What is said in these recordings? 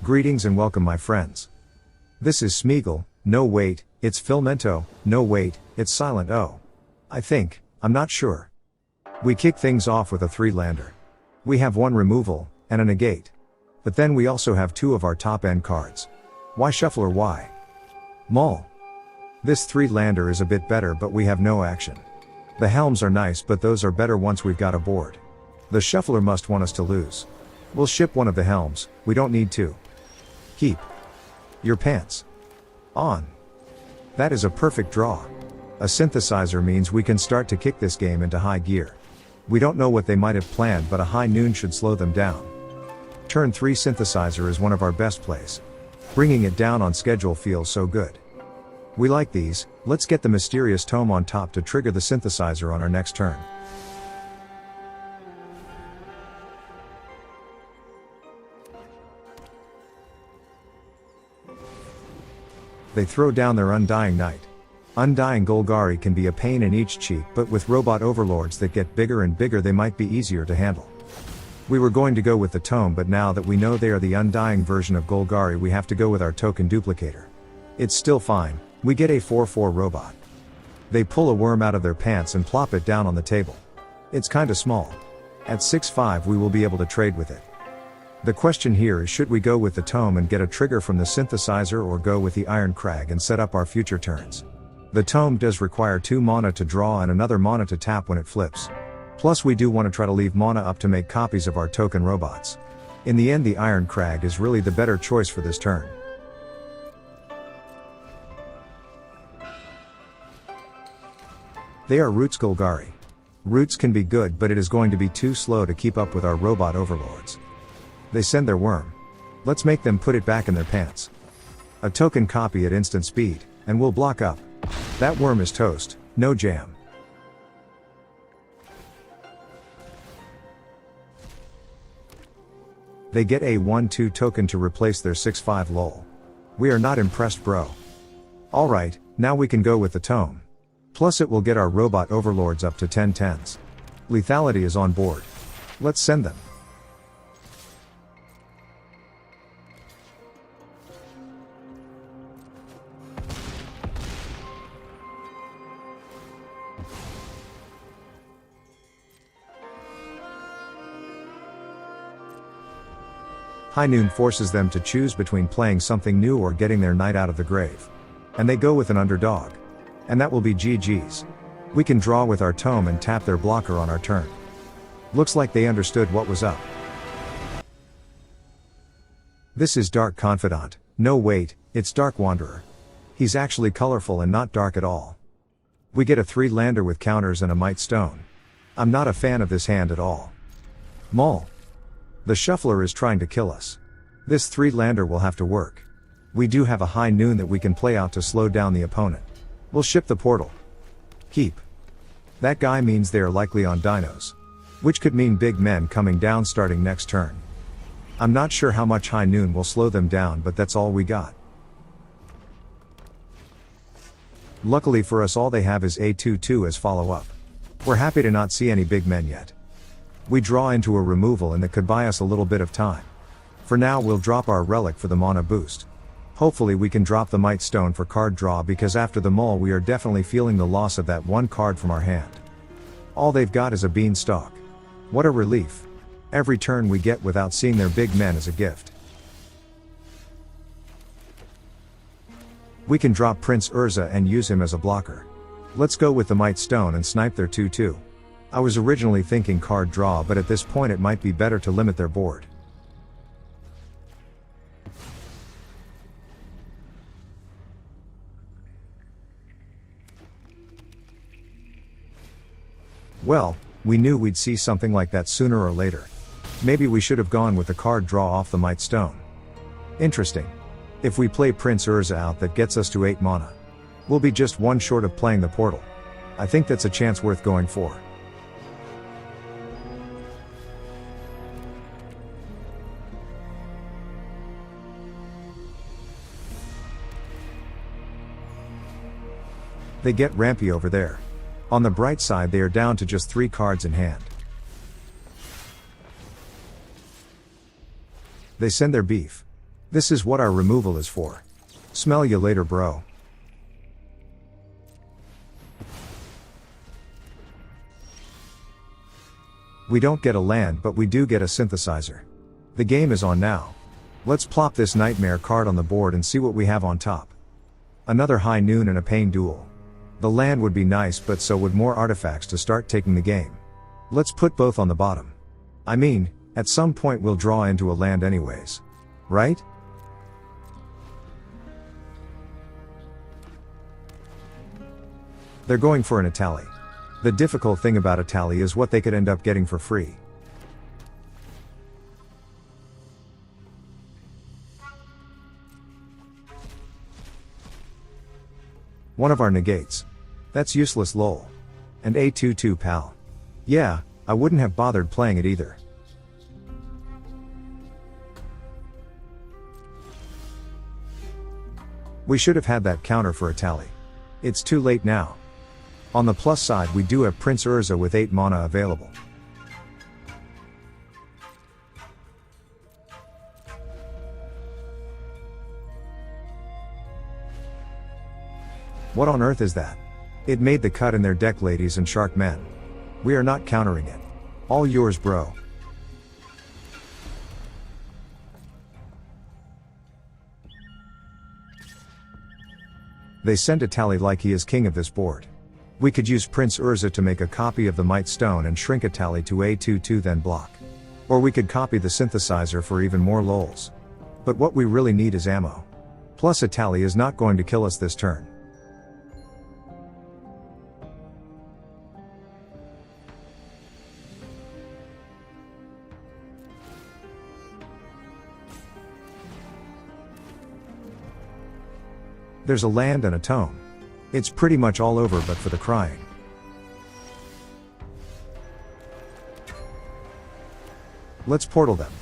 Greetings and welcome my friends. This is Smeagol, no wait, it's Filmento, no wait, it's Silent O. I'm not sure. We kick things off with a 3-lander. We have 1 removal, and a negate. But then we also have 2 of our top end cards. Why shuffle or why? Mull. This 3-lander is a bit better but we have no action. The helms are nice but those are better once we've got a board. The shuffler must want us to lose. We'll ship 1 of the helms, we don't need 2. Keep your pants on. That is a perfect draw. A synthesizer means we can start to kick this game into high gear. We don't know what they might have planned but a high noon should slow them down. Turn 3 synthesizer is one of our best plays. Bringing it down on schedule feels so good. We like these, let's get the Mysterious Tome on top to trigger the synthesizer on our next turn. They throw down their Undying Knight. Undying Golgari can be a pain in each cheek but with robot overlords that get bigger and bigger they might be easier to handle. We were going to go with the Tome but now that we know they are the Undying version of Golgari we have to go with our token duplicator. It's still fine, we get a 4/4 robot. They pull a worm out of their pants and plop it down on the table. It's kinda small. At 6/5 we will be able to trade with it. The question here is should we go with the Tome and get a trigger from the synthesizer or go with the Irencrag and set up our future turns. The Tome does require 2 mana to draw and another mana to tap when it flips. Plus we do want to try to leave mana up to make copies of our token robots. In the end the Irencrag is really the better choice for this turn. They are Roots Golgari. Roots can be good but it is going to be too slow to keep up with our robot overlords. They send their worm. Let's make them put it back in their pants. A token copy at instant speed, and we'll block up. That worm is toast, no jam. They get a 1/2 token to replace their 6/5 lol. We are not impressed bro. Alright, now we can go with the Tome. Plus it will get our robot overlords up to 10/10s. Lethality is on board. Let's send them. High Noon forces them to choose between playing something new or getting their knight out of the grave. And they go with an underdog. And that will be GG's. We can draw with our Tome and tap their blocker on our turn. Looks like they understood what was up. This is Dark Confidant, no wait, it's Dark Wanderer. He's actually colorful and not dark at all. We get a 3-lander with counters and a Mightstone. I'm not a fan of this hand at all. Mull. The shuffler is trying to kill us. This 3-lander will have to work. We do have a high noon that we can play out to slow down the opponent. We'll ship the portal. Keep. That guy means they are likely on dinos. Which could mean big men coming down starting next turn. I'm not sure how much high noon will slow them down but that's all we got. Luckily for us all they have is a 2/2 as follow-up. We're happy to not see any big men yet. We draw into a removal and that could buy us a little bit of time. For now we'll drop our relic for the mana boost. Hopefully we can drop the Mightstone for card draw because after the mull we are definitely feeling the loss of that 1 card from our hand. All they've got is a beanstalk. What a relief. Every turn we get without seeing their big men is a gift. We can drop Prince Urza and use him as a blocker. Let's go with the Mightstone and snipe their 2/2. I was originally thinking card draw but at this point it might be better to limit their board. Well, we knew we'd see something like that sooner or later. Maybe we should have gone with the card draw off the Mightstone. Interesting. If we play Prince Urza out that gets us to 8 mana. We'll be just 1 short of playing the portal. I think that's a chance worth going for. They get rampy over there. On the bright side they are down to just 3 cards in hand. They send their beef. This is what our removal is for. Smell you later, bro. We don't get a land, but we do get a synthesizer. The game is on now. Let's plop this nightmare card on the board and see what we have on top. Another High Noon and a Pain Duel. The land would be nice, but so would more artifacts to start taking the game. Let's put both on the bottom. I mean, at some point we'll draw into a land anyways. Right? They're going for an Atali. The difficult thing about Atali is what they could end up getting for free. One of our negates. That's useless lol. And A22 pal. Yeah, I wouldn't have bothered playing it either. We should have had that counter for Atali. It's too late now. On the plus side, we do have Prince Urza with 8 mana available. What on earth is that? It made the cut in their deck, ladies and shark men. We are not countering it. All yours, bro. They sent Atali like he is king of this board. We could use Prince Urza to make a copy of the Mightstone and shrink Atali to A22 then block. Or we could copy the synthesizer for even more lols. But what we really need is ammo. Plus Atali is not going to kill us this turn. There's a land and a tome. It's pretty much all over but for the crying. Let's portal them.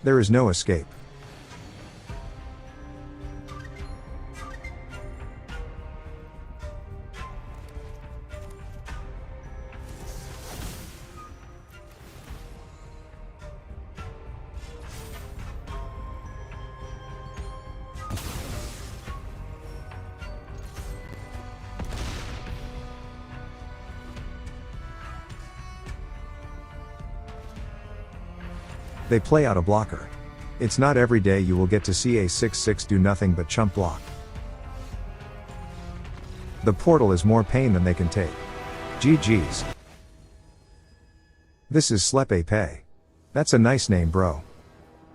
There is no escape. They play out a blocker. It's not every day you will get to see a 6/6 do nothing but chump block. The portal is more pain than they can take. GG's. This is Slepe Pay. That's a nice name, bro.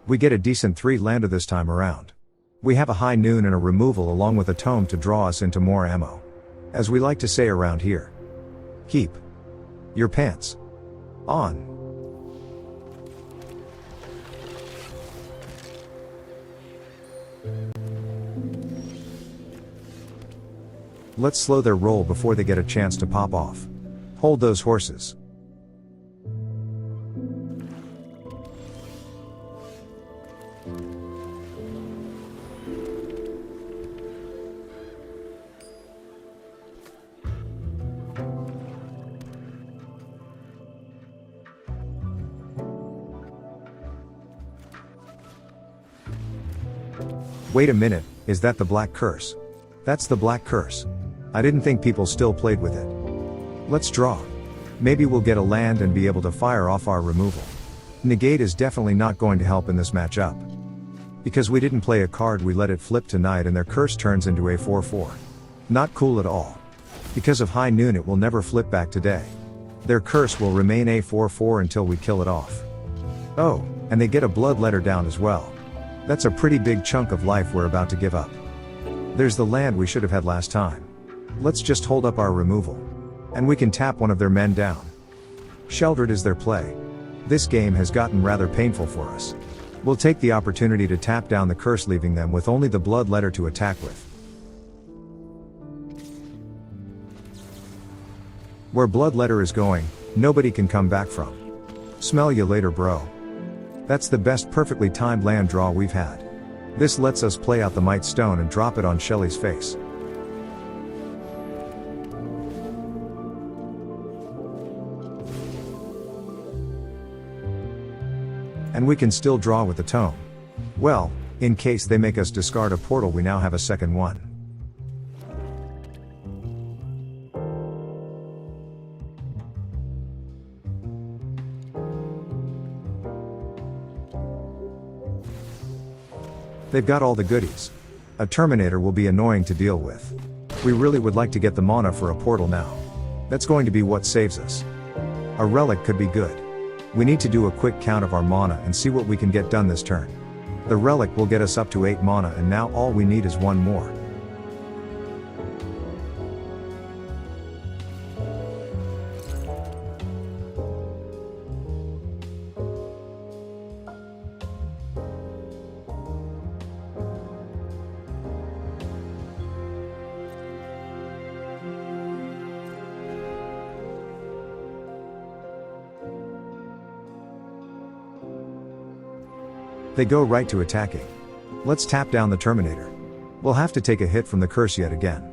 We get a decent 3 lander this time around. We have a High Noon and a removal along with a tome to draw us into more ammo. As we like to say around here. Keep your pants on. Let's slow their roll before they get a chance to pop off. Hold those horses. Wait a minute, is that the Black Curse? That's the Black Curse. I didn't think people still played with it. Let's draw. Maybe we'll get a land and be able to fire off our removal. Negate is definitely not going to help in this matchup. Because we didn't play a card, we let it flip tonight and their curse turns into a 4/4. Not cool at all. Because of High Noon it will never flip back today. Their curse will remain a 4/4 until we kill it off. Oh, and they get a blood letter down as well. That's a pretty big chunk of life we're about to give up. There's the land we should have had last time. Let's just hold up our removal. And we can tap one of their men down. Sheldred is their play. This game has gotten rather painful for us. We'll take the opportunity to tap down the curse, leaving them with only the blood letter to attack with. Where blood letter is going, nobody can come back from. Smell you later, bro. That's the best perfectly timed land draw we've had. This lets us play out the Mightstone and drop it on Shelly's face. And we can still draw with the tome. Well, In case they make us discard a portal, we now have a second one. They've got all the goodies. A Terminator will be annoying to deal with. We really would like to get the mana for a portal now. That's going to be what saves us. A relic could be good. We need to do a quick count of our mana and see what we can get done this turn. The relic will get us up to 8 mana, and now all we need is one more. They go right to attacking. Let's tap down the Terminator. We'll have to take a hit from the curse yet again.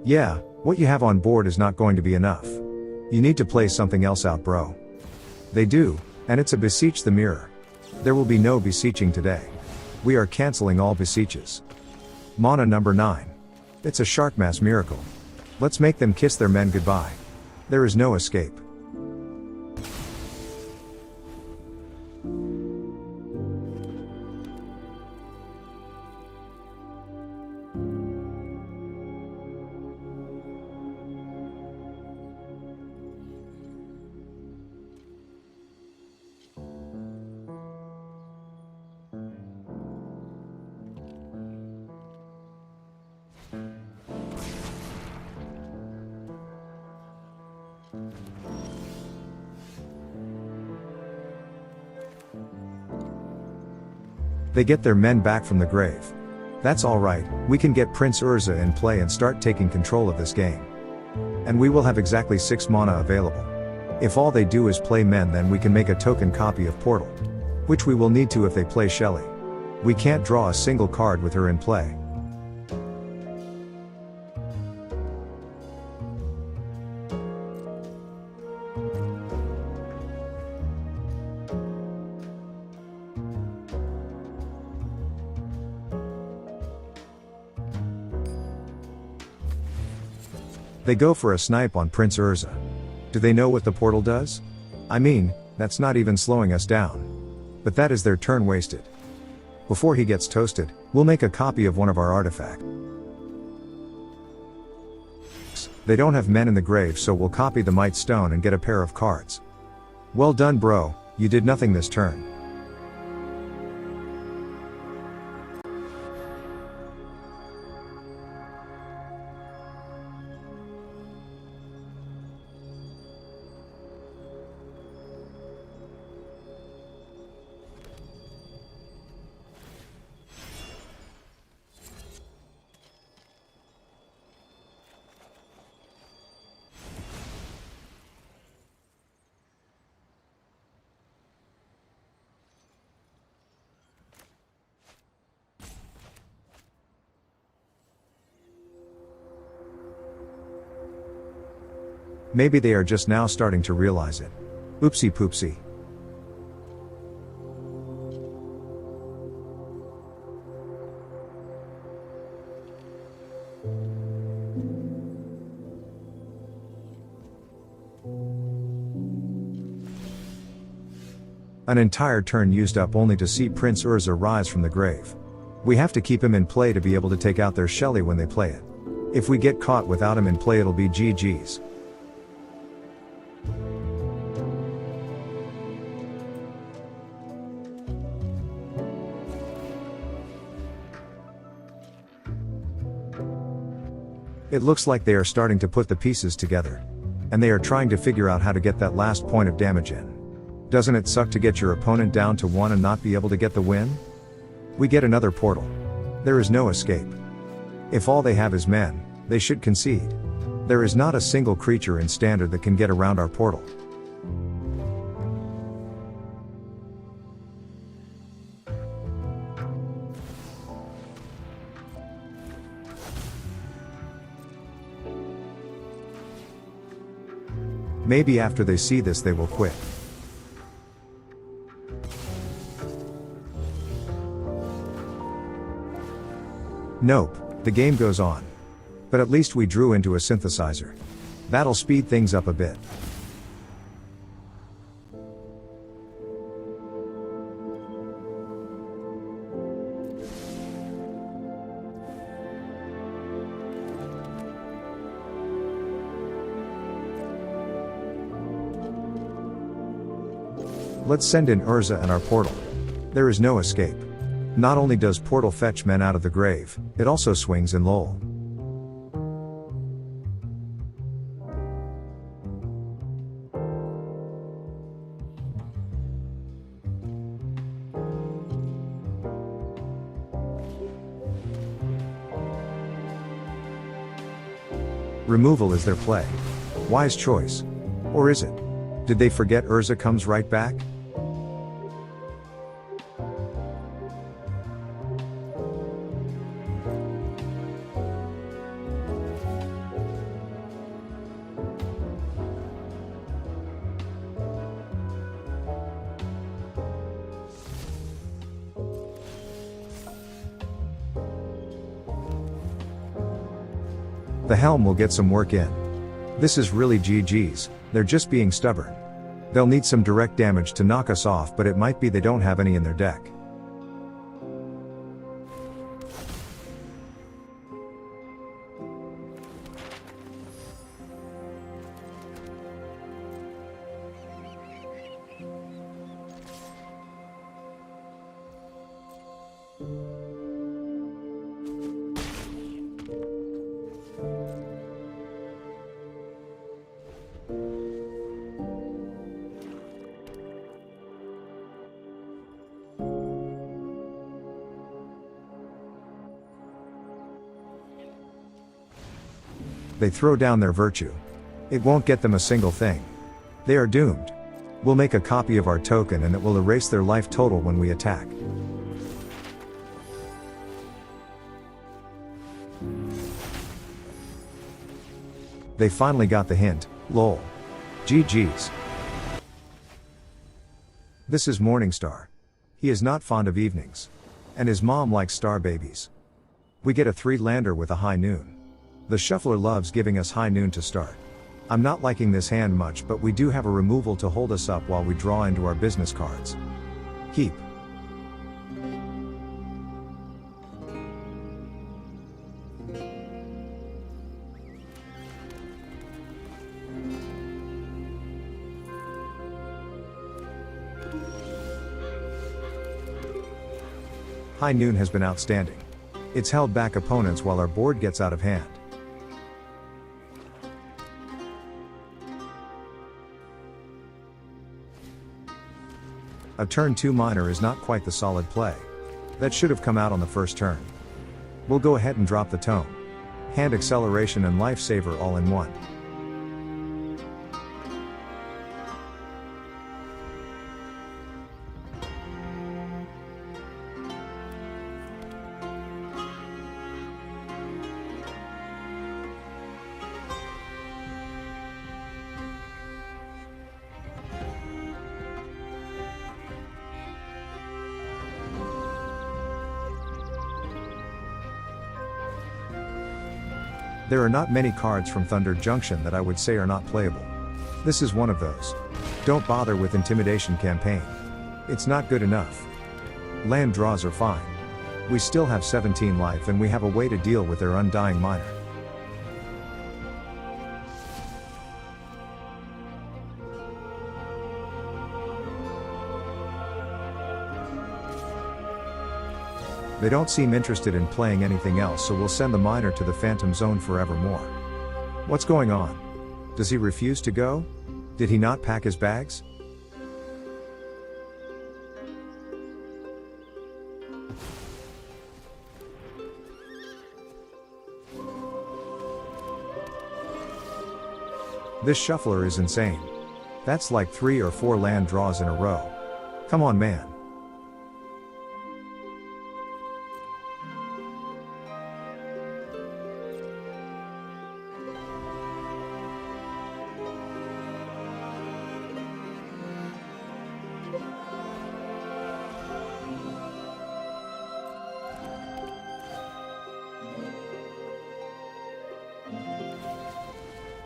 Yeah, what you have on board is not going to be enough. You need to play something else out, bro. They do, and it's a Beseech the Mirror. There will be no beseeching today. We are cancelling all beseeches. Mana number 9. It's a Sharkmass miracle. Let's make them kiss their men goodbye. There is no escape. They get their men back from the grave. That's alright, we can get Prince Urza in play and start taking control of this game. And we will have exactly 6 mana available. If all they do is play men, then we can make a token copy of Portal. Which we will need to if they play Shelly. We can't draw a single card with her in play. They go for a snipe on Prince Urza. Do they know what the portal does? I mean, that's not even slowing us down. But that is their turn wasted. Before he gets toasted, we'll make a copy of one of our artifacts. They don't have men in the grave, so we'll copy the Mightstone and get a pair of cards. Well done, bro, you did nothing this turn. Maybe they are just now starting to realize it. Oopsie poopsie. An entire turn used up only to see Prince Urza rise from the grave. We have to keep him in play to be able to take out their Shelly when they play it. If we get caught without him in play, it'll be GG's. It looks like they are starting to put the pieces together. And they are trying to figure out how to get that last point of damage in. Doesn't it suck to get your opponent down to 1 and not be able to get the win? We get another portal. There is no escape. If all they have is men, they should concede. There is not a single creature in standard that can get around our portal. Maybe after they see this they will quit. Nope, the game goes on. But at least we drew into a synthesizer. That'll speed things up a bit. Let's send in Urza and our portal. There is no escape. Not only does portal fetch men out of the grave, it also swings in lol. Removal is their play. Wise choice. Or is it? Did they forget Urza comes right back? The Helm will get some work in. This is really GG's, they're just being stubborn. They'll need some direct damage to knock us off, but it might be they don't have any in their deck. They throw down their virtue. It won't get them a single thing. They are doomed. We'll make a copy of our token and it will erase their life total when we attack. They finally got the hint, lol. GG's. This is Morningstar. He is not fond of evenings. And his mom likes star babies. We get a 3-lander with a high noon. The shuffler loves giving us high noon to start. I'm not liking this hand much, but we do have a removal to hold us up while we draw into our business cards. Keep. High noon has been outstanding. It's held back opponents while our board gets out of hand. A turn 2 miner is not quite the solid play. That should have come out on the first turn. We'll go ahead and drop the tome. Hand acceleration and lifesaver all in one. There are not many cards from Thunder Junction that I would say are not playable. This is one of those. Don't bother with Intimidation Campaign. It's not good enough. Land draws are fine. We still have 17 life and we have a way to deal with their Undying Miner. They don't seem interested in playing anything else, so we'll send the miner to the Phantom Zone forevermore. What's going on? Does he refuse to go? Did he not pack his bags? This shuffler is insane. That's like 3 or 4 land draws in a row. Come on, man.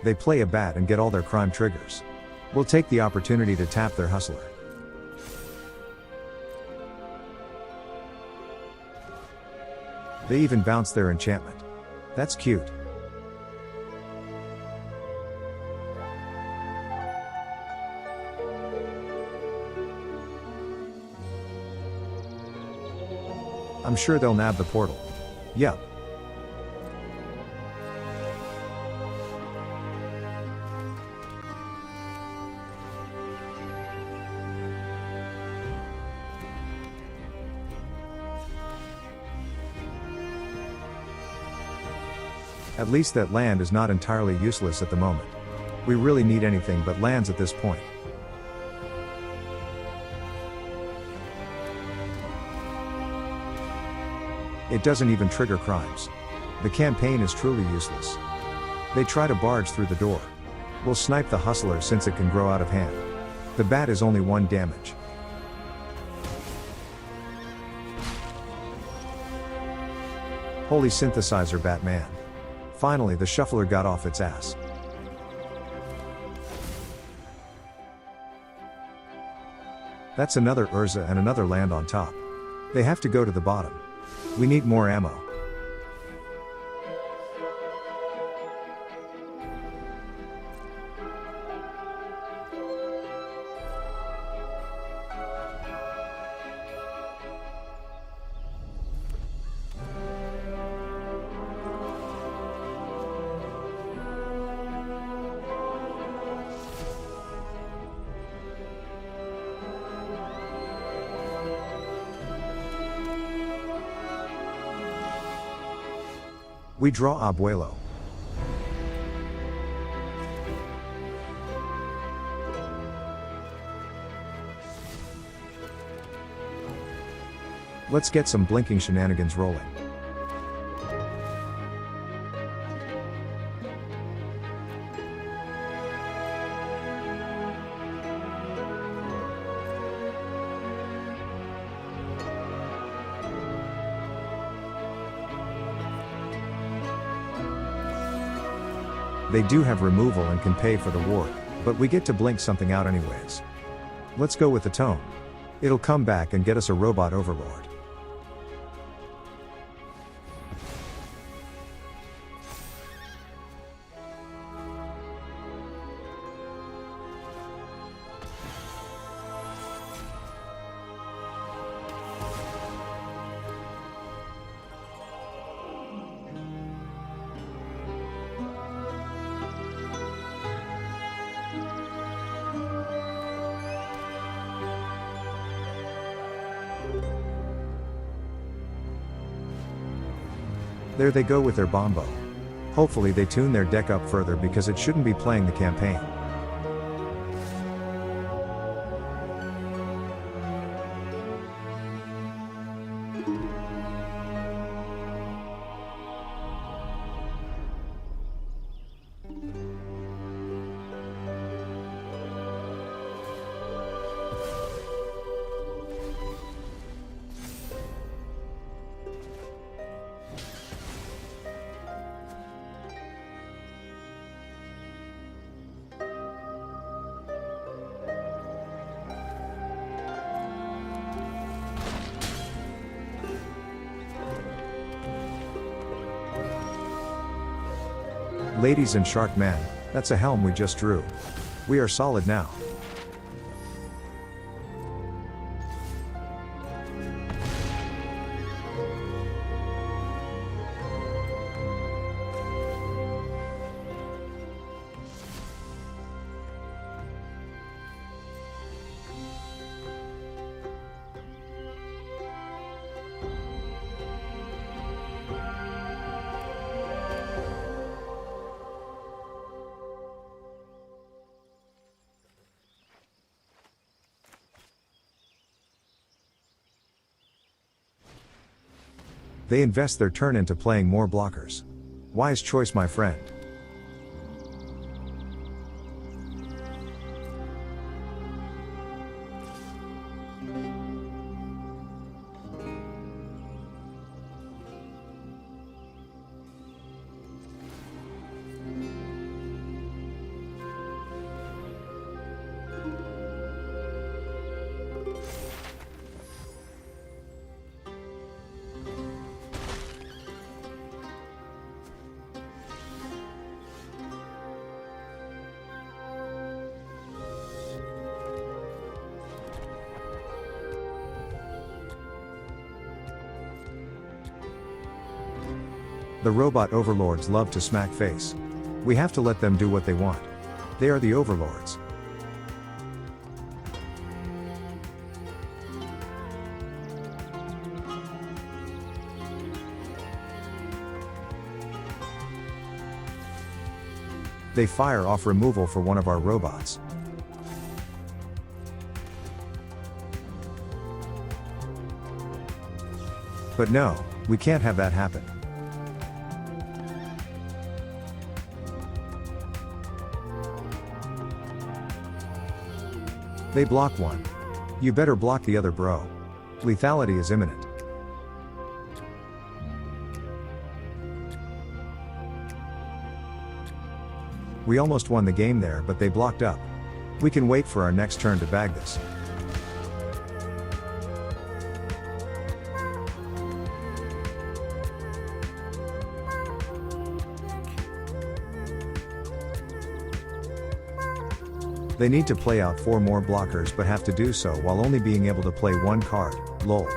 They play a bat and get all their crime triggers. We'll take the opportunity to tap their hustler. They even bounce their enchantment. That's cute. I'm sure they'll nab the portal. Yup. At least that land is not entirely useless at the moment. We really need anything but lands at this point. It doesn't even trigger crimes. The campaign is truly useless. They try to barge through the door. We'll snipe the hustler since it can grow out of hand. The bat is only 1 damage. Holy synthesizer, Batman. Finally the shuffler got off its ass. That's another Urza and another land on top. They have to go to the bottom. We need more ammo. We draw Abuelo. Let's get some blinking shenanigans rolling. They do have removal and can pay for the ward, but we get to blink something out anyways. Let's go with the tome. It'll come back and get us a robot overlord. There they go with their bombo. Hopefully they tune their deck up further because it shouldn't be playing the campaign. Ladies and shark man, that's a helm we just drew. We are solid now. They invest their turn into playing more blockers. Wise choice, my friend. The robot overlords love to smack face. We have to let them do what they want. They are the overlords. They fire off removal for one of our robots. But no, we can't have that happen. They block one. You better block the other, bro. Lethality is imminent. We almost won the game there, but they blocked up. We can wait for our next turn to bag this. They need to play out 4 more blockers but have to do so while only being able to play 1 card, lol.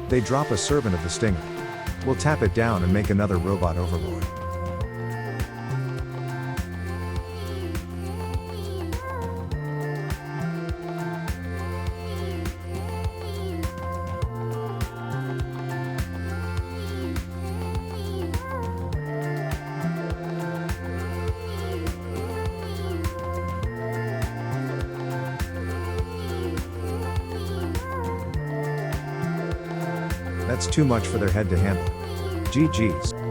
They drop a Servant of the Stinger. We'll tap it down and make another robot overlord. That's too much for their head to handle. GG's.